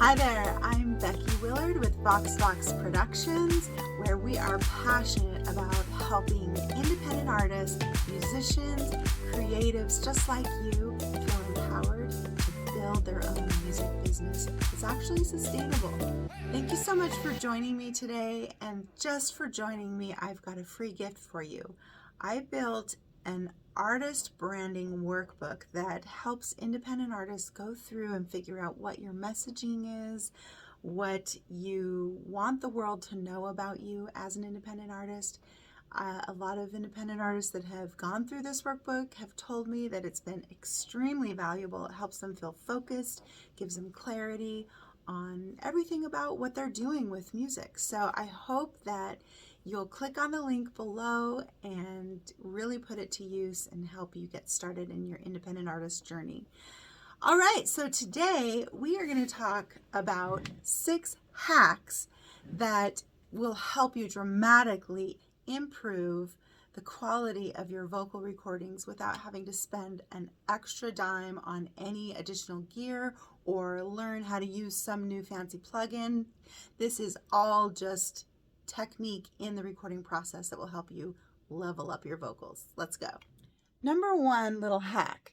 Hi there, I'm Becky Willard with Vox Productions, where we are passionate about helping independent artists, musicians, creatives just like you feel empowered to build their own music business that's actually sustainable. Thank you so much for joining me today, and just for joining me, I've got a free gift for you. I built an artist branding workbook that helps independent artists go through and figure out what your messaging is, what you want the world to know about you as an independent artist. A lot of independent artists that have gone through this workbook have told me that it's been extremely valuable. It helps them feel focused, gives them clarity on everything about what they're doing with music. So I hope that you'll click on the link below and really put it to use and help you get started in your independent artist journey. All right, so today we are going to talk about 6 hacks that will help you dramatically improve the quality of your vocal recordings without having to spend an extra dime on any additional gear or learn how to use some new fancy plugin. This is all just technique in the recording process that will help you level up your vocals. Let's go. Number 1 little hack,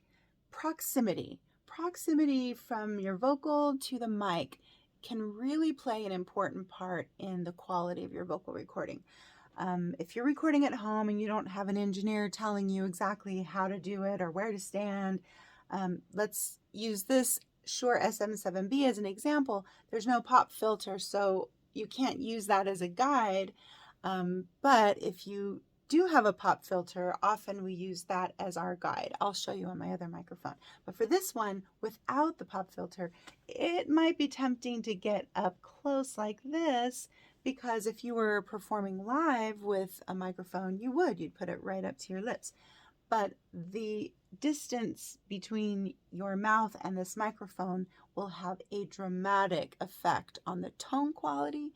proximity. Proximity from your vocal to the mic can really play an important part in the quality of your vocal recording. If you're recording at home and you don't have an engineer telling you exactly how to do it or where to stand, let's use this Shure SM7B as an example. There's no pop filter, so you can't use that as a guide, but if you do have a pop filter, often we use that as our guide. I'll show you on my other microphone. But for this one, without the pop filter, it might be tempting to get up close like this, because if you were performing live with a microphone, you'd put it right up to your lips. But the distance between your mouth and this microphone will have a dramatic effect on the tone quality,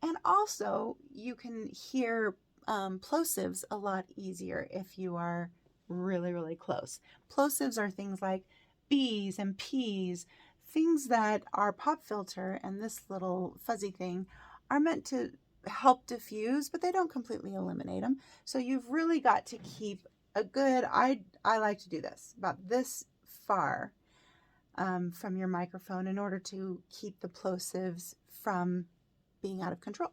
and also you can hear plosives a lot easier if you are really, really close. Plosives are things like B's and P's, things that our pop filter and this little fuzzy thing are meant to help diffuse, but they don't completely eliminate them. So you've really got to keep a good, I like to do this, about this far from your microphone in order to keep the plosives from being out of control.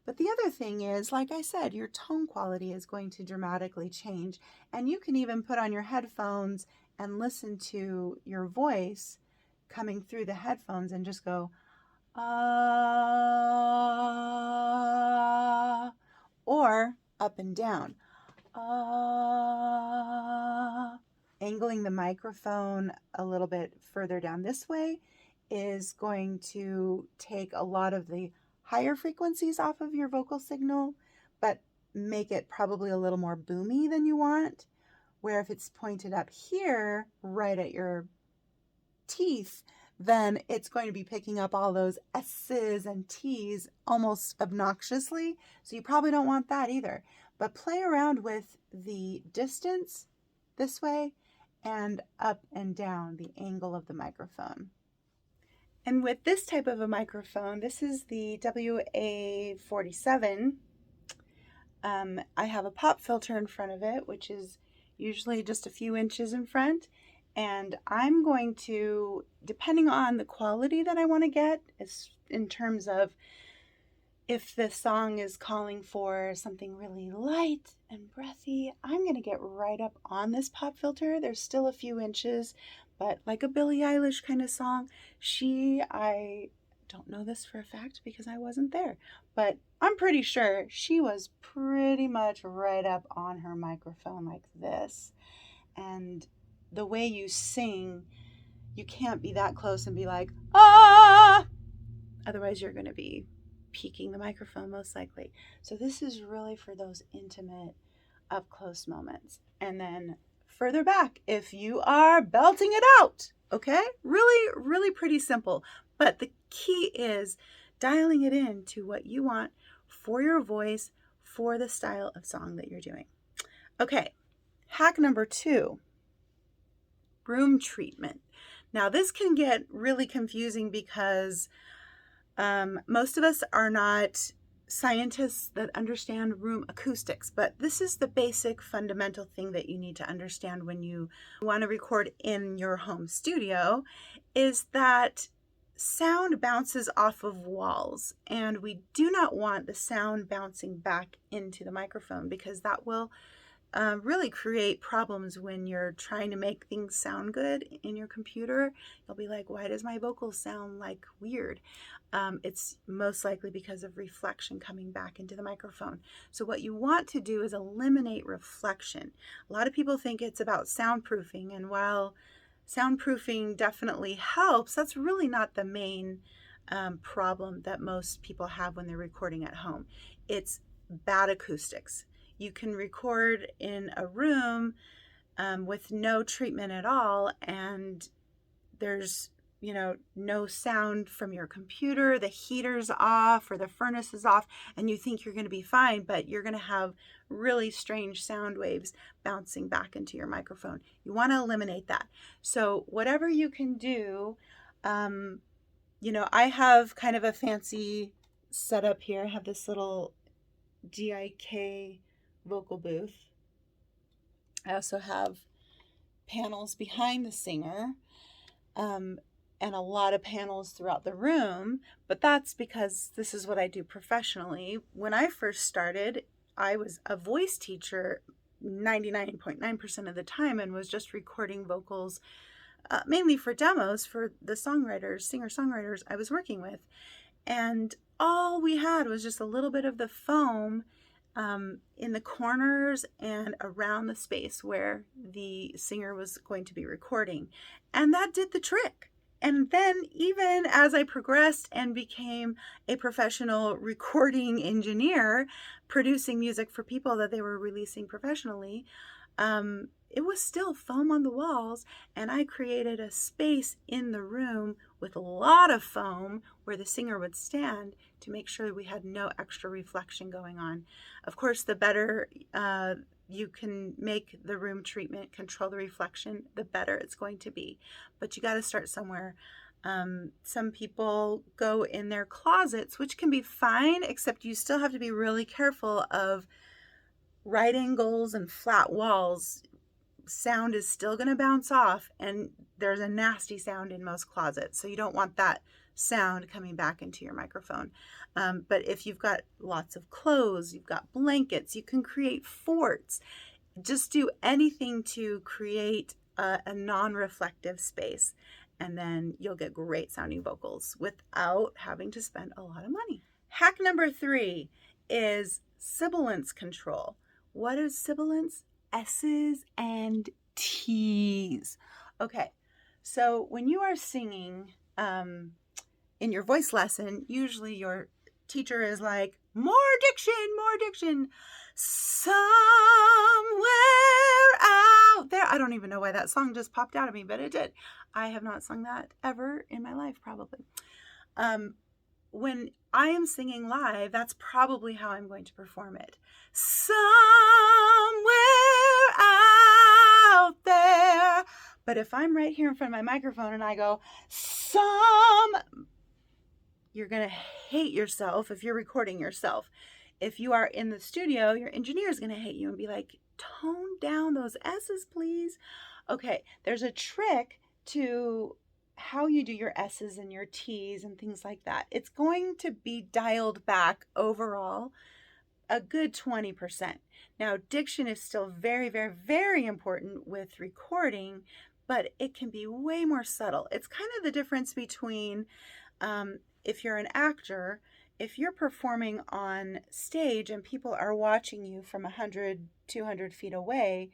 But the other thing is, like I said, your tone quality is going to dramatically change, and you can even put on your headphones and listen to your voice coming through the headphones and just go, ah, or up and down. Angling the microphone a little bit further down this way is going to take a lot of the higher frequencies off of your vocal signal, but make it probably a little more boomy than you want. Where if it's pointed up here, right at your teeth, then it's going to be picking up all those S's and T's almost obnoxiously. So you probably don't want that either. But play around with the distance this way and up and down the angle of the microphone. And with this type of a microphone, this is the WA47. I have a pop filter in front of it, which is usually just a few inches in front. And I'm going to, depending on the quality that I want to get, in terms of if the song is calling for something really light and breathy, I'm going to get right up on this pop filter. There's still a few inches, but like a Billie Eilish kind of song, I don't know this for a fact because I wasn't there, but I'm pretty sure she was pretty much right up on her microphone like this. And the way you sing, you can't be that close and be like, ah! Otherwise you're going to be peaking the microphone most likely. So this is really for those intimate, up close moments. And then further back if you are belting it out, okay? Really, really pretty simple. But the key is dialing it in to what you want for your voice, for the style of song that you're doing. Okay, hack number 2, room treatment. Now, this can get really confusing because most of us are not scientists that understand room acoustics, but this is the basic fundamental thing that you need to understand when you want to record in your home studio, is that sound bounces off of walls, and we do not want the sound bouncing back into the microphone, because that will really create problems when you're trying to make things sound good in your computer. You'll be like, why does my vocals sound like weird? It's most likely because of reflection coming back into the microphone. So what you want to do is eliminate reflection. A lot of people think it's about soundproofing, and while soundproofing definitely helps, that's really not the main problem that most people have when they're recording at home. It's bad acoustics. You can record in a room with no treatment at all, and there's no sound from your computer, the heater's off or the furnace is off, and you think you're going to be fine, but you're going to have really strange sound waves bouncing back into your microphone. You want to eliminate that. So whatever you can do, I have kind of a fancy setup here. I have this little DIK vocal booth. I also have panels behind the singer, and a lot of panels throughout the room, but that's because this is what I do professionally. When I first started, I was a voice teacher 99.9% of the time, and was just recording vocals mainly for demos for the singer-songwriters I was working with. And all we had was just a little bit of the foam in the corners and around the space where the singer was going to be recording. And that did the trick. And then even as I progressed and became a professional recording engineer, producing music for people that they were releasing professionally, it was still foam on the walls, and I created a space in the room with a lot of foam where the singer would stand to make sure we had no extra reflection going on. Of course, the better you can make the room treatment control the reflection, the better it's going to be. But you got to start somewhere. Some people go in their closets, which can be fine, except you still have to be really careful of right angles and flat walls. Sound is still going to bounce off, and there's a nasty sound in most closets, so you don't want that sound coming back into your microphone. But if you've got lots of clothes, you've got blankets, you can create forts. Just do anything to create a non-reflective space, and then you'll get great sounding vocals without having to spend a lot of money. Hack number 3 is Sibilance Control. What is sibilance? S's and T's. Okay, so when you are singing in your voice lesson, usually your teacher is like, more diction, somewhere out there. I don't even know why that song just popped out of me, but it did. I have not sung that ever in my life, probably. When I am singing live, that's probably how I'm going to perform it. Somewhere out there. But if I'm right here in front of my microphone and I go, you're going to hate yourself if you're recording yourself. If you are in the studio, your engineer is going to hate you and be like, tone down those S's, please. Okay, there's a trick to how you do your S's and your T's and things like that. It's going to be dialed back overall a good 20%. Now, diction is still very, very, very important with recording, but it can be way more subtle. It's kind of the difference between if you're an actor, if you're performing on stage and people are watching you from 100, 200 feet away,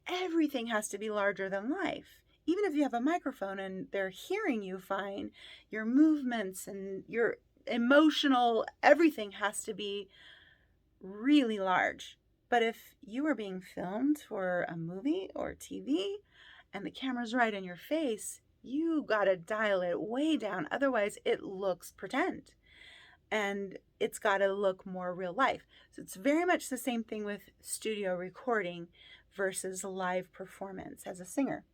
everything has to be larger than life. Even if you have a microphone and they're hearing you fine, your movements and your emotional, everything has to be really large. But if you are being filmed for a movie or TV and the camera's right in your face, you gotta dial it way down. Otherwise, it looks pretend. And it's gotta look more real life. So it's very much the same thing with studio recording versus live performance as a singer.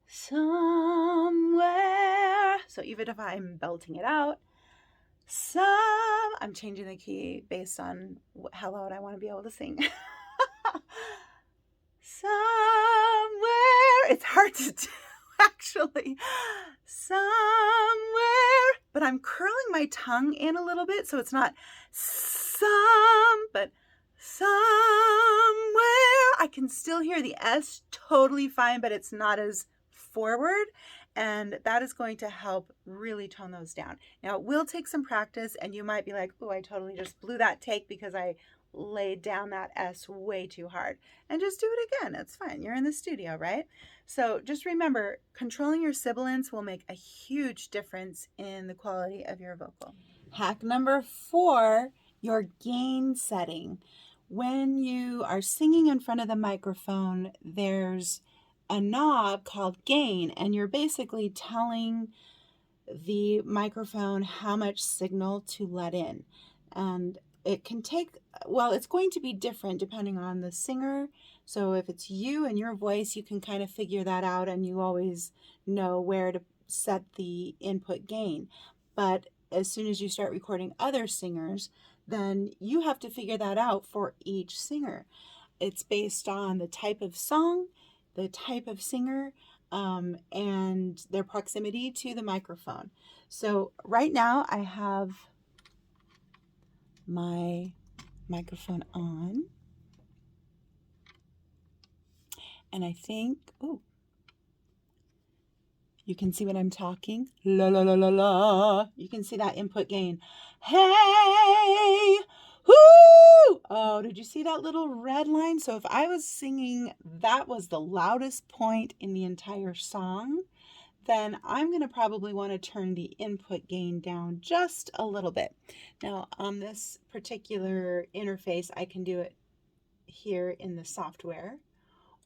somewhere. So even if I'm belting it out, I'm changing the key based on how loud I want to be able to sing. Somewhere. It's hard to do, actually. Somewhere. But I'm curling my tongue in a little bit, so it's not but somewhere. I can still hear the S totally fine, but it's not as forward. And that is going to help really tone those down. Now, it will take some practice, and you might be like, oh, I totally just blew that take because I laid down that S way too hard. And just do it again. It's fine. You're in the studio, right? So just remember, controlling your sibilance will make a huge difference in the quality of your vocal. Hack number 4, your gain setting. When you are singing in front of the microphone, there's a knob called gain, and you're basically telling the microphone how much signal to let in. And it can take, well, it's going to be different depending on the singer. So if it's you and your voice, you can kind of figure that out, and you always know where to set the input gain. But as soon as you start recording other singers, then you have to figure that out for each singer. It's based on the type of song, the type of singer, and their proximity to the microphone. So right now I have my microphone on, and I think, oh, you can see when I'm talking, la la la la la, you can see that input gain. Hey, whoo! Oh, did you see that little red line? So if I was singing, that was the loudest point in the entire song, then I'm going to probably want to turn the input gain down just a little bit. Now, on this particular interface, I can do it here in the software,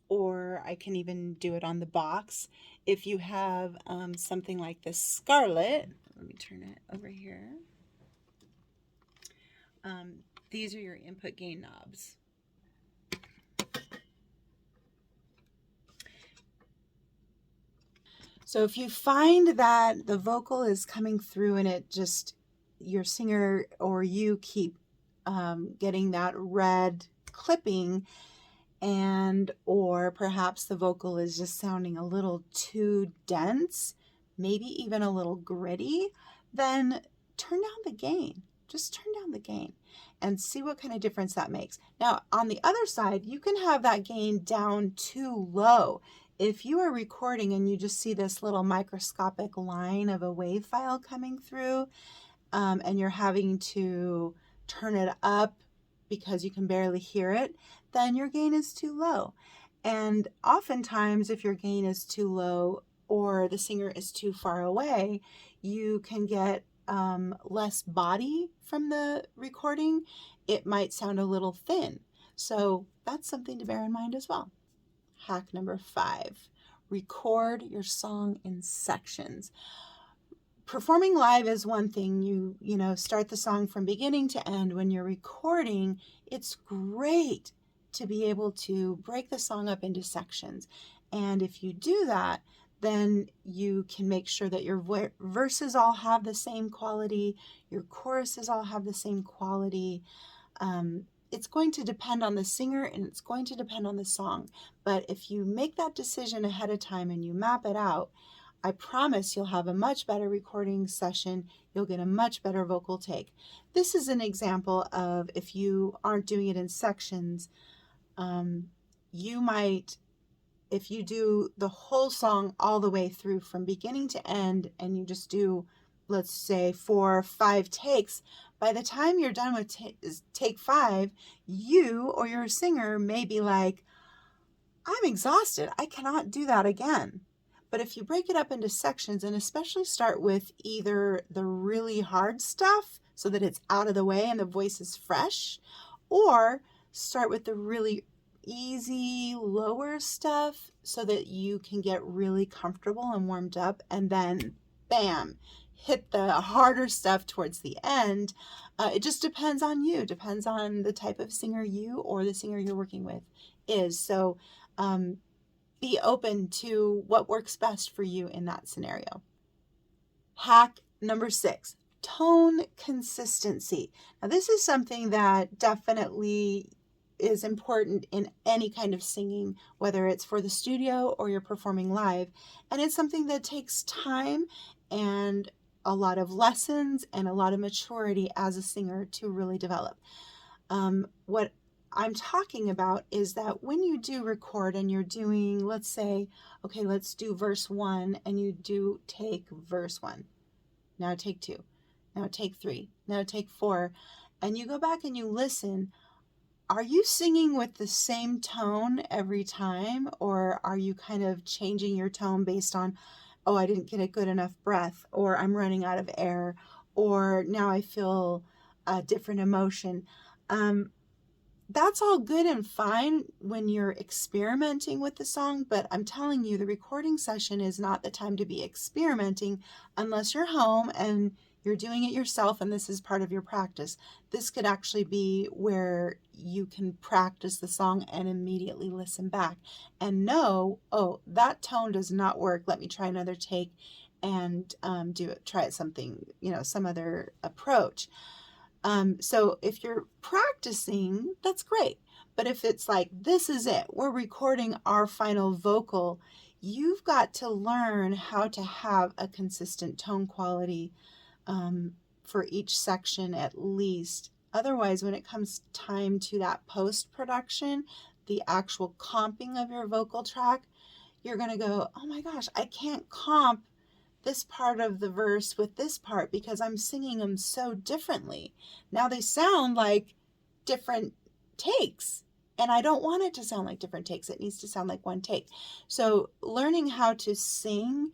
or I can even do it on the box. If you have something like this Scarlett, let me turn it over here. These are your input gain knobs. So if you find that the vocal is coming through and it just, your singer or you keep getting that red clipping, and or perhaps the vocal is just sounding a little too dense, maybe even a little gritty, then turn down the gain. Just turn down the gain and see what kind of difference that makes. Now, on the other side, you can have that gain down too low. If you are recording and you just see this little microscopic line of a wave file coming through, and you're having to turn it up because you can barely hear it, then your gain is too low. And oftentimes, if your gain is too low or the singer is too far away, you can get less body from the recording. It might sound a little thin. So that's something to bear in mind as well. Hack number 5, record your song in sections. Performing live is one thing. You know, start the song from beginning to end. When you're recording, it's great to be able to break the song up into sections. And if you do that, then you can make sure that your verses all have the same quality, your choruses all have the same quality. It's going to depend on the singer and it's going to depend on the song. But if you make that decision ahead of time and you map it out, I promise you'll have a much better recording session. You'll get a much better vocal take. This is an example of, if you aren't doing it in sections, you might, if you do the whole song all the way through from beginning to end and you just do, let's say, 4 or 5 takes, by the time you're done with take 5, you or your singer may be like, I'm exhausted. I cannot do that again. But if you break it up into sections, and especially start with either the really hard stuff so that it's out of the way and the voice is fresh, or start with the really easy lower stuff so that you can get really comfortable and warmed up, and then bam, hit the harder stuff towards the end. It just depends on you, depends on the type of singer you or the singer you're working with is. So be open to what works best for you in that scenario. Hack number 6, tone consistency. Now, this is something that definitely is important in any kind of singing, whether it's for the studio or you're performing live. And it's something that takes time and a lot of lessons and a lot of maturity as a singer to really develop. What I'm talking about is that when you do record and you're doing, let's say, okay, let's do verse 1, and you do take verse 1. Now take 2. Now take 3. Now take 4. And you go back and you listen. Are you singing with the same tone every time, or are you kind of changing your tone based on, oh, I didn't get a good enough breath, or I'm running out of air, or now I feel a different emotion? That's all good and fine when you're experimenting with the song, but I'm telling you, the recording session is not the time to be experimenting unless you're home and you're doing it yourself and this is part of your practice. This could actually be where you can practice the song and immediately listen back and know, oh, that tone does not work. Let me try another take and try it something, some other approach. So if you're practicing, that's great. But if it's like, this is it, we're recording our final vocal, you've got to learn how to have a consistent tone quality for each section at least. Otherwise, when it comes time to that post-production, the actual comping of your vocal track, you're going to go, oh my gosh, I can't comp this part of the verse with this part because I'm singing them so differently. Now they sound like different takes, and I don't want it to sound like different takes. It needs to sound like one take. So learning how to sing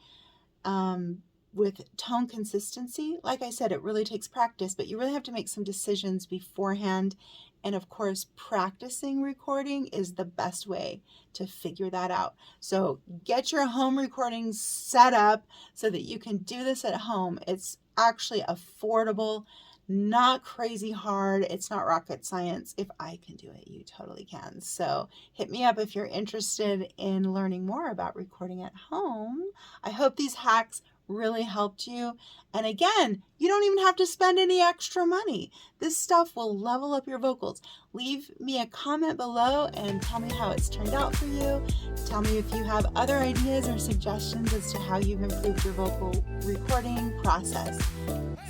with tone consistency, like I said, it really takes practice, but you really have to make some decisions beforehand. And of course, practicing recording is the best way to figure that out. So get your home recordings set up so that you can do this at home. It's actually affordable, not crazy hard. It's not rocket science. If I can do it, you totally can. So hit me up if you're interested in learning more about recording at home. I hope these hacks really helped you. And again, you don't even have to spend any extra money. This stuff will level up your vocals. Leave me a comment below and tell me how it's turned out for you. Tell me if you have other ideas or suggestions as to how you've improved your vocal recording process.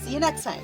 See you next time.